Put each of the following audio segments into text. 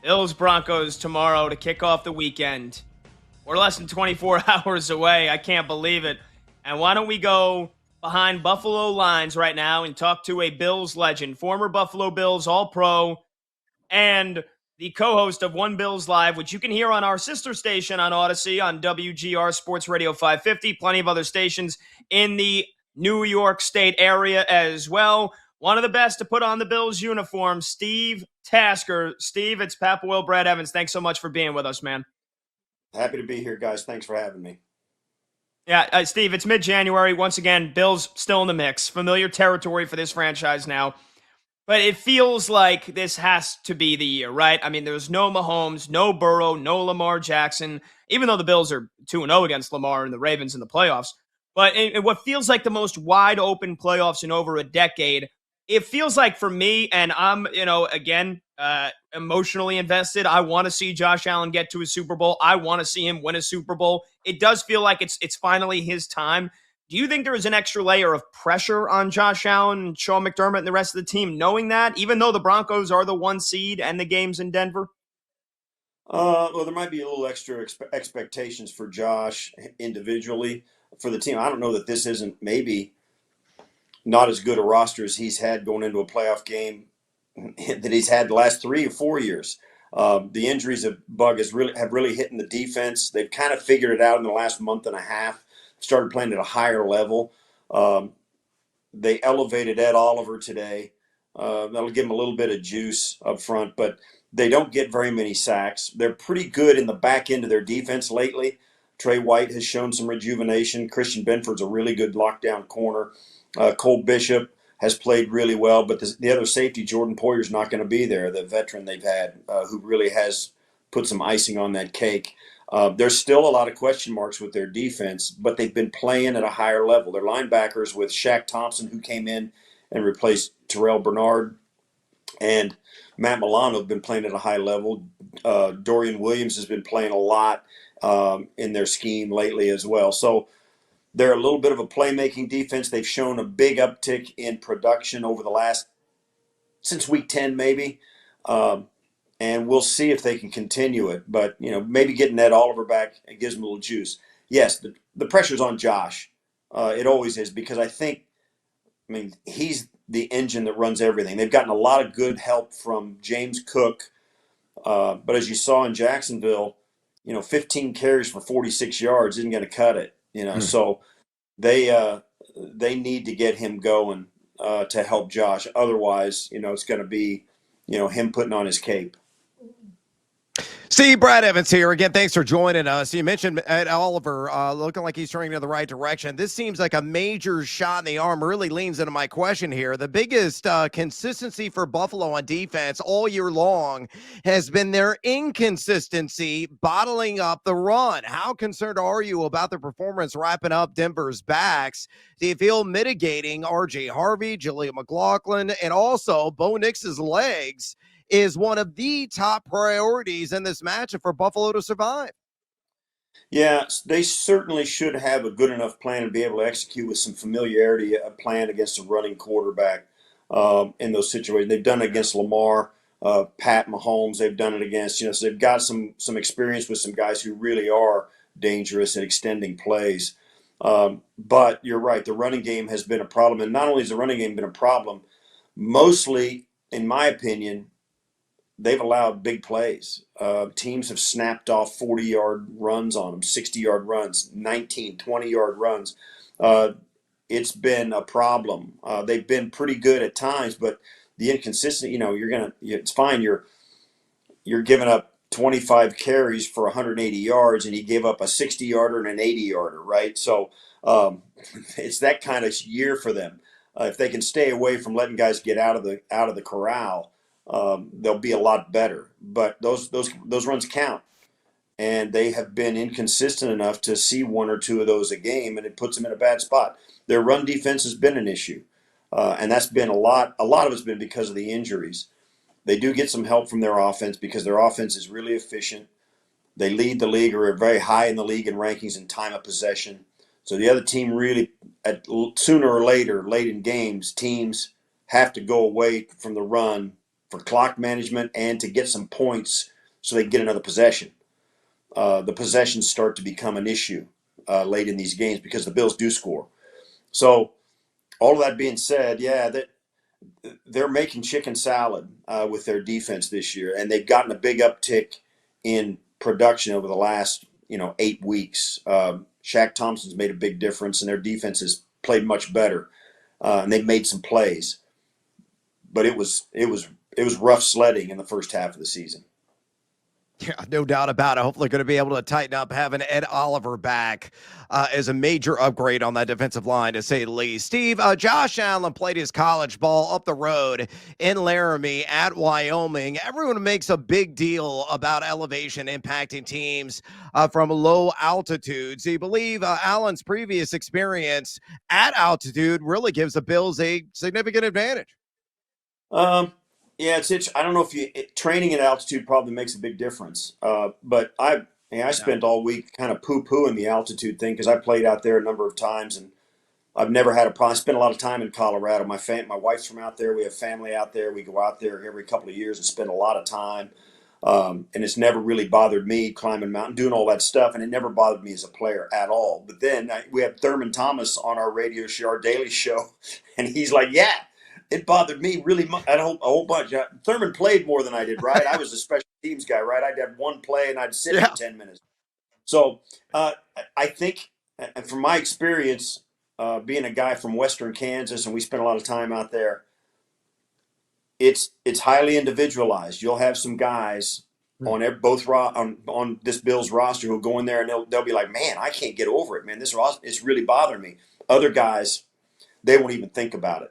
Bills Broncos tomorrow to kick off the weekend. We're less than 24 hours away. I can't believe it. And why don't we go behind Buffalo lines right now and talk to a Bills legend, former Buffalo Bills All-Pro, and the co-host of One Bills Live, which you can hear on our sister station on Odyssey on WGR Sports Radio 550. Plenty of other stations in the New York State area as well. One of the best to put on the Bills uniform, Steve Tasker. Steve, it's Pat Boyle, Brad Evans. Thanks so much for being with us, man. Happy to be here, guys. Thanks for having me. Yeah, Steve, it's mid-January. Once again, Bills still in the mix. Familiar territory for this franchise now. But it feels like this has to be the year, right? I mean, there's no Mahomes, no Burrow, no Lamar Jackson, even though the Bills are 2-0 against Lamar and the Ravens in the playoffs. But in what feels like the most wide-open playoffs in over a decade, it feels like for me, and I'm, again, emotionally invested. I want to see Josh Allen get to a Super Bowl. I want to see him win a Super Bowl. It does feel like it's finally his time. Do you think there is an extra layer of pressure on Josh Allen and Sean McDermott and the rest of the team knowing that, even though the Broncos are the 1 seed and the game's in Denver? Well, there might be a little extra expectations for Josh individually. For the team, I don't know that this isn't maybe not as good a roster as he's had going into a playoff game that he's had the last 3 or 4 years. The injuries of Bug have really hit in the defense. They've kind of figured it out in the last month and a half. Started playing at a higher level. They elevated Ed Oliver today. That'll give him a little bit of juice up front, but they don't get very many sacks. They're pretty good in the back end of their defense lately. Trey White has shown some rejuvenation. Christian Benford's a really good lockdown corner. Cole Bishop has played really well, but the other safety, Jordan Poyer's not going to be there, the veteran they've had, who really has put some icing on that cake. There's still a lot of question marks with their defense, but they've been playing at a higher level. Their linebackers with Shaq Thompson, who came in and replaced Terrell Bernard, and Matt Milano have been playing at a high level. Dorian Williams has been playing a lot in their scheme lately as well. So they're a little bit of a playmaking defense. They've shown a big uptick in production over since week 10 maybe. And we'll see if they can continue it. But, maybe getting Ed Oliver back, it gives them a little juice. Yes, the pressure's on Josh. It always is, because he's the engine that runs everything. They've gotten a lot of good help from James Cook. But as you saw in Jacksonville, 15 carries for 46 yards isn't going to cut it. So they need to get him going to help Josh. Otherwise, it's going to be, him putting on his cape. Steve, Brad Evans here again. Thanks for joining us. You mentioned Ed Oliver looking like he's turning in the right direction. This seems like a major shot in the arm. Really leans into my question here. The biggest consistency for Buffalo on defense all year long has been their inconsistency bottling up the run. How concerned are you about the performance wrapping up Denver's backs? Do you feel mitigating R.J. Harvey, Jaleel McLaughlin, and also Bo Nix's legs is one of the top priorities in this matchup for Buffalo to survive? Yeah, they certainly should have a good enough plan to be able to execute with some familiarity a plan against a running quarterback in those situations. They've done it against Lamar, Pat Mahomes. They've done it against, so they've got some experience with some guys who really are dangerous at extending plays. But you're right, the running game has been a problem. And not only has the running game been a problem, mostly, in my opinion, they've allowed big plays. Teams have snapped off 40-yard runs on them, 60-yard runs, 19, 20-yard runs. It's been a problem. They've been pretty good at times, but the inconsistency, it's fine. You're giving up 25 carries for 180 yards, and he gave up a 60-yarder and an 80-yarder, right? So it's that kind of year for them. If they can stay away from letting guys get out of the corral, they'll be a lot better. But those runs count, and they have been inconsistent enough to see 1 or 2 of those a game, and it puts them in a bad spot. Their run defense has been an issue, and that's been a lot of it's been because of the injuries. They do get some help from their offense because their offense is really efficient. They lead the league, or are very high in the league in rankings in time of possession. So the other team really, sooner or later, late in games, teams have to go away from the run for clock management and to get some points so they can get another possession. The possessions start to become an issue late in these games because the Bills do score. So all of that being said, yeah, they're making chicken salad with their defense this year, and they've gotten a big uptick in production over the last 8 weeks. Shaq Thompson's made a big difference, and their defense has played much better, and they've made some plays. But it was rough sledding in the first half of the season. Yeah, no doubt about it. Hopefully going to be able to tighten up. Having Ed Oliver back is a major upgrade on that defensive line, to say the least. Steve, Josh Allen played his college ball up the road in Laramie at Wyoming. Everyone makes a big deal about elevation impacting teams from low altitudes. Do you believe Allen's previous experience at altitude really gives the Bills a significant advantage? Yeah, I don't know if training at altitude probably makes a big difference. But I spent all week kind of poo-pooing the altitude thing because I played out there a number of times and I've never had a problem. I spent a lot of time in Colorado. My wife's from out there. We have family out there. We go out there every couple of years and spend a lot of time. And it's never really bothered me climbing mountain, doing all that stuff, and it never bothered me as a player at all. But then we had Thurman Thomas on our radio show, our daily show, and he's like, "Yeah, it bothered me really much, a whole bunch." Thurman played more than I did, right? I was a special teams guy, right? I'd have one play and I'd sit for 10 minutes. So I think, and from my experience, being a guy from Western Kansas, and we spent a lot of time out there, it's highly individualized. You'll have some guys on this Bills roster who'll go in there and they'll be like, "Man, I can't get over it, man. This roster is really bothering me." Other guys, they won't even think about it.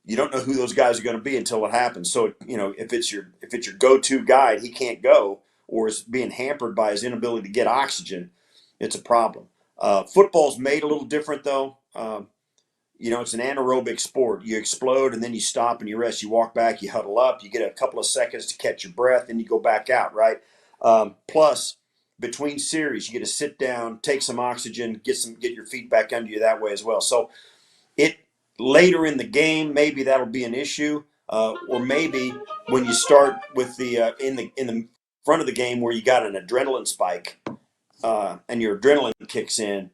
You don't know who those guys are going to be until it happens. So if it's your go-to guy, and he can't go or is being hampered by his inability to get oxygen, it's a problem. Football's made a little different though. It's an anaerobic sport. You explode and then you stop and you rest. You walk back, you huddle up, you get a couple of seconds to catch your breath, and you go back out, right? Plus, between series, you get to sit down, take some oxygen, get your feet back under you that way as well. So later in the game, maybe that'll be an issue, or maybe when you start with the in the front of the game where you got an adrenaline spike and your adrenaline kicks in,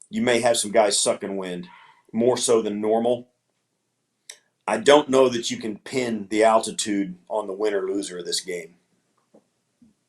you may have some guys sucking wind more so than normal. I don't know that you can pin the altitude on the winner loser of this game.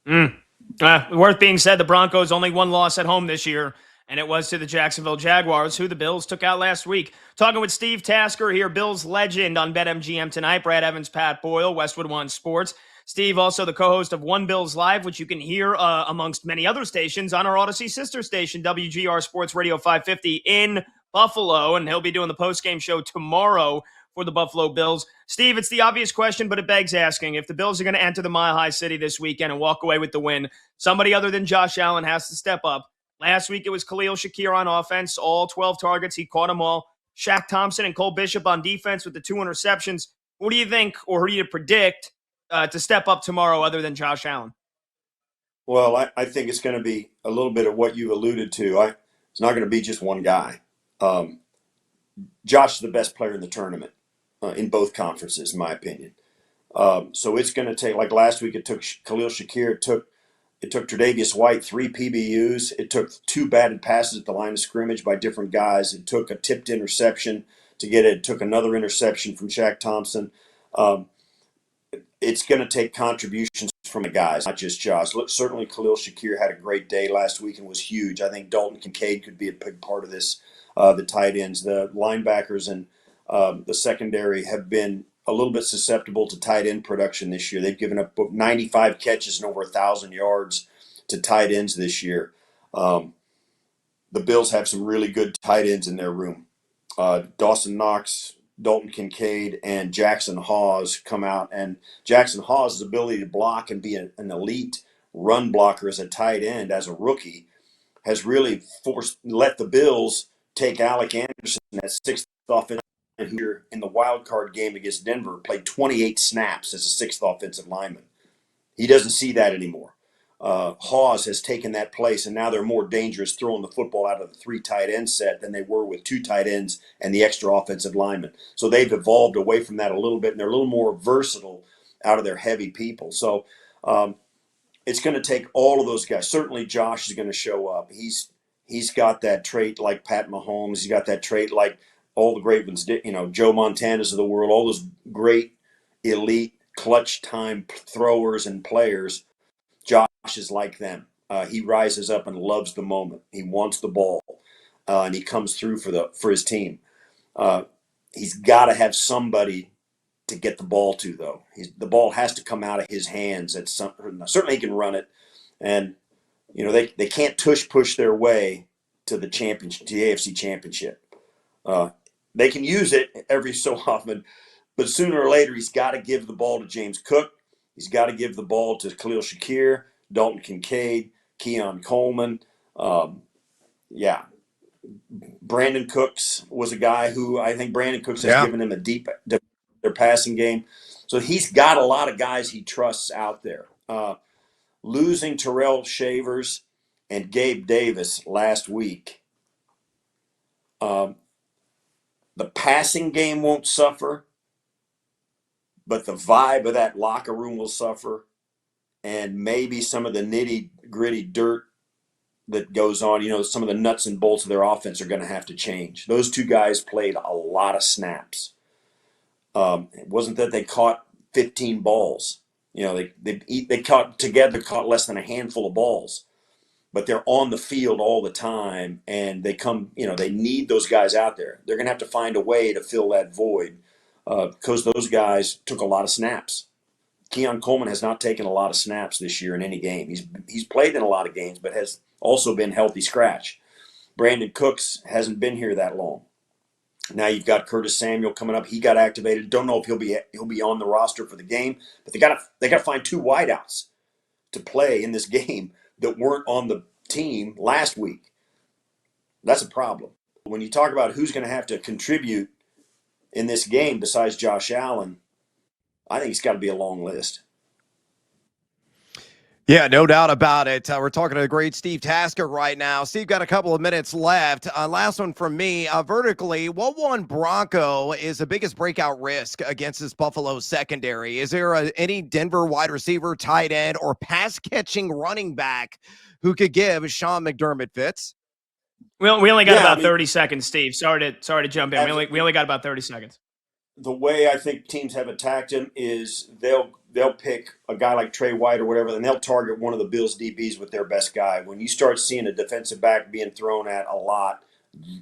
Worth being said, the Broncos only one loss at home this year, and it was to the Jacksonville Jaguars, who the Bills took out last week. Talking with Steve Tasker here, Bills legend on BetMGM tonight. Brad Evans, Pat Boyle, Westwood One Sports. Steve, also the co-host of One Bills Live, which you can hear amongst many other stations on our Odyssey sister station, WGR Sports Radio 550 in Buffalo, and he'll be doing the post-game show tomorrow for the Buffalo Bills. Steve, it's the obvious question, but it begs asking. If the Bills are going to enter the Mile High City this weekend and walk away with the win, somebody other than Josh Allen has to step up. Last week, it was Khalil Shakir on offense, all 12 targets. He caught them all. Shaq Thompson and Cole Bishop on defense with the 2 interceptions. What do you think, or who do you predict to step up tomorrow other than Josh Allen? Well, I think it's going to be a little bit of what you alluded to. It's not going to be just one guy. Josh is the best player in the tournament in both conferences, in my opinion. So it's going to take, like last week, it took Khalil Shakir, it took Tre'Davious White 3 PBUs. It took 2 batted passes at the line of scrimmage by different guys. It took a tipped interception to get it. It took another interception from Shaq Thompson. It's going to take contributions from the guys, not just Josh. Look, certainly Khalil Shakir had a great day last week and was huge. I think Dalton Kincaid could be a big part of this. The tight ends, the linebackers, and the secondary have been a little bit susceptible to tight end production this year. They've given up 95 catches and over 1,000 yards to tight ends this year. The Bills have some really good tight ends in their room. Dawson Knox, Dalton Kincaid, and Jackson Hawes come out, and Jackson Hawes' ability to block and be an elite run blocker as a tight end as a rookie has really let the Bills take Alec Anderson, that 6th offensive lineman here in the wild card game against Denver, played 28 snaps as a 6th offensive lineman. He doesn't see that anymore. Hawes has taken that place, and now they're more dangerous throwing the football out of the 3 tight end set than they were with 2 tight ends and the extra offensive lineman. So they've evolved away from that a little bit, and they're a little more versatile out of their heavy people. So it's going to take all of those guys. Certainly, Josh is going to show up. He's got that trait like Pat Mahomes. He's got that trait like all the great ones did. Joe Montana's of the world. All those great elite clutch time throwers and players. Josh is like them. He rises up and loves the moment. He wants the ball, and he comes through for his team. He's got to have somebody to get the ball to, though. The ball has to come out of his hands. Certainly he can run it, and they can't push their way to the championship, to the AFC Championship. They can use it every so often, but sooner or later he's got to give the ball to James Cook. He's got to give the ball to Khalil Shakir, Dalton Kincaid, Keon Coleman. Brandon Cooks was a guy who I think Brandon Cooks has given him a deep their passing game. So he's got a lot of guys he trusts out there. Losing Terrell Shavers and Gabe Davis last week, the passing game won't suffer, but the vibe of that locker room will suffer, and maybe some of the nitty-gritty dirt that goes on, some of the nuts and bolts of their offense are going to have to change. Those two guys played a lot of snaps. It wasn't that they caught 15 balls. They caught less than a handful of balls, but they're on the field all the time, and they need those guys out there. They're going to have to find a way to fill that void because those guys took a lot of snaps. Keon Coleman has not taken a lot of snaps this year in any game. He's played in a lot of games, but has also been healthy scratch. Brandon Cooks hasn't been here that long. Now you've got Curtis Samuel coming up. He got activated. Don't know if he'll be on the roster for the game, but they got to find two wideouts to play in this game that weren't on the team last week. That's a problem. When you talk about who's going to have to contribute in this game besides Josh Allen, I think it's got to be a long list. Yeah, no doubt about it. We're talking to the great Steve Tasker right now. Steve, got a couple of minutes left. Last one from me. Vertically, what one Bronco is the biggest breakout risk against this Buffalo secondary? Is there any Denver wide receiver, tight end, or pass-catching running back who could give Sean McDermott fits? We only got about 30 seconds, Steve. Sorry to jump in. We only got about 30 seconds. The way I think teams have attacked him is they'll pick a guy like Trey White or whatever, and they'll target one of the Bills DBs with their best guy. When you start seeing a defensive back being thrown at a lot,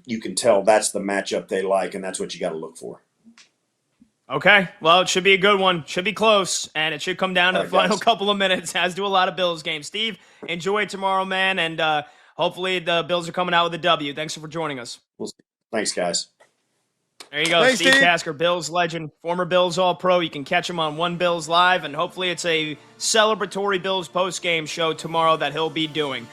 you can tell that's the matchup they like, and that's what you got to look for. Okay, well, it should be a good one. Should be close, and it should come down to the final couple of minutes, as do a lot of Bills games. Steve, enjoy it tomorrow, man, and hopefully the Bills are coming out with a W. Thanks for joining us. Thanks, guys. There you go, Thanks, Steve Steve. Tasker, Bills legend, former Bills All-Pro. You can catch him on One Bills Live, and hopefully it's a celebratory Bills post-game show tomorrow that he'll be doing.